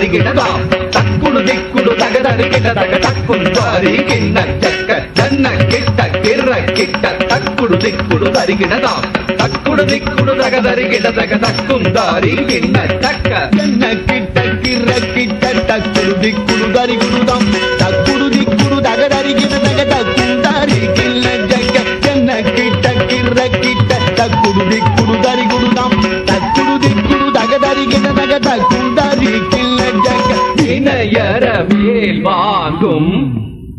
தரிகிடதாம் தக்குடு திக்குடு தகதரிகிட தக தக்குந்தாரி கிண்ண சக்க தன்ன கிட்ட கிர கிட்ட தக்குடு திக்குடு தரிகிடதாம் தக்குடு திக்குடு தகதரிகிட தக தக்குந்தாரி கிண்ண சக்க தன்ன கிட்ட கிர கிட்ட தக்குடு திக்குடு தரிகிடுதாம் தக்குடு திக்குடு தகதரிகிட தக தக்குந்தாரி கிண்ண சக்க தன்ன கிட்ட கிர கிட்ட தக்குடு திக்குடு தரிகிடுதாம் தக்குடு திக்குடு தகதரிகிட தக தக்குந்தாரி கிண்ண சக்க வினையற மேல் வாங்கும்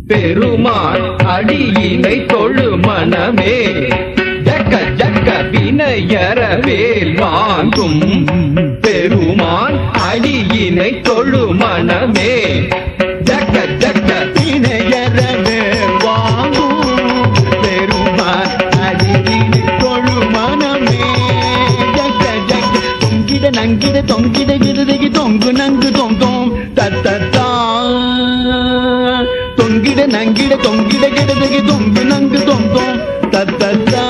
பெருமாள் அடியினை தொழு மனமே ஜக்க ஜக்க வினையற மேல் வாங்கும் பெருமாள் அடியினை தொழு மனமே ஜக்க ஜக்க வினையற மேல் வாங்கும் பெருமாள் அடியினை தொழு மனமே ஜக்க ஜக்க தொங்கிட நங்கிட தொங்கிட கிருதகி தொங்கு நங்கு தொங்கும் தத்தா தொங்கிட நங்கிட தொங்கிட கிடதகி தொங்கு நங்கு தொங்கும் தத்தா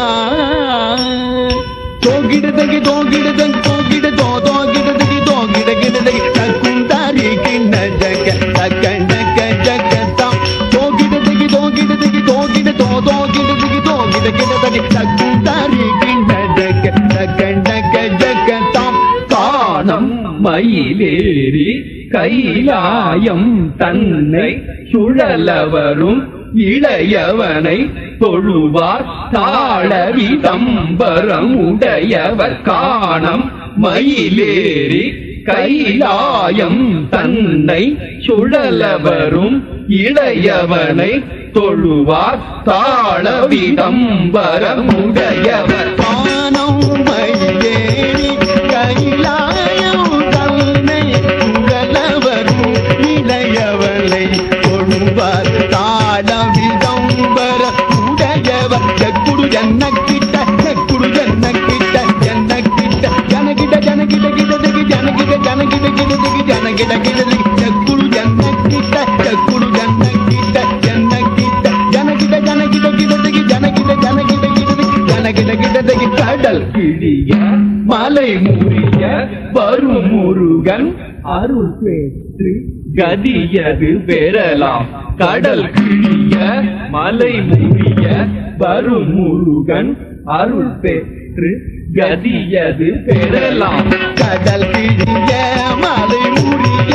தோகிடதகி தோகிடதகி தோகிட தோகிடதகி தோகிட கிடதகி தக்குந்தாரி கிண்ண ஜக தக்கண்டக ஜகதாம் தோகிடதகி தோகிடதகி தோகிட தோகிடதகி தோகிட கிடதகி தக்குந்தாரி கிண்ண ஜக தக்கண்டக ஜகதாம் காணம் மயிலேறி கைலாயம் தன்னை சுழலவரும் இளையவனை தொழுவார் தாளவி தம்பரம் உடையவர் காணம் மயிலேறி கைலாயம் தன்னை சுழலவரும் இளையவனை தொழுவார் தாளவி தம்பரம் உடையவர் காணம் மயிலேறி கைலாயம் தன்னை சுழலவரும் இளையவனை தொழுவார் தாளவி தம்பர உடையவர் ஜக்குடு ஜன்னக்கிட்ட ஜக்குடு ஜன்னக்கிட்ட ஜன்னக்கிட்ட ஜனகிட ஜனகிட கிடதகி ஜனகிட ஜனகிட கிடதகி ஜனகிட கிடதகி ஜக்குடு ஜன்னக்கிட்ட ஜக்குடு ஜன்னக்கிட்ட ஜன்னக்கிட்ட ஜனகிட ஜனகிட கிடதகி ஜனகிட ஜனகிட கிடதகி ஜனகிட கிடதகி கடல் கிழிய மலை முறிய வரும் முருகன் அருள் பெற்று கதியது பெறலாம் கடல் கிழிய மலை முறிய வரும் முருகன் அருள் பெற்று கதியது பெறலாம் கடல் கிழிய மலை முறிய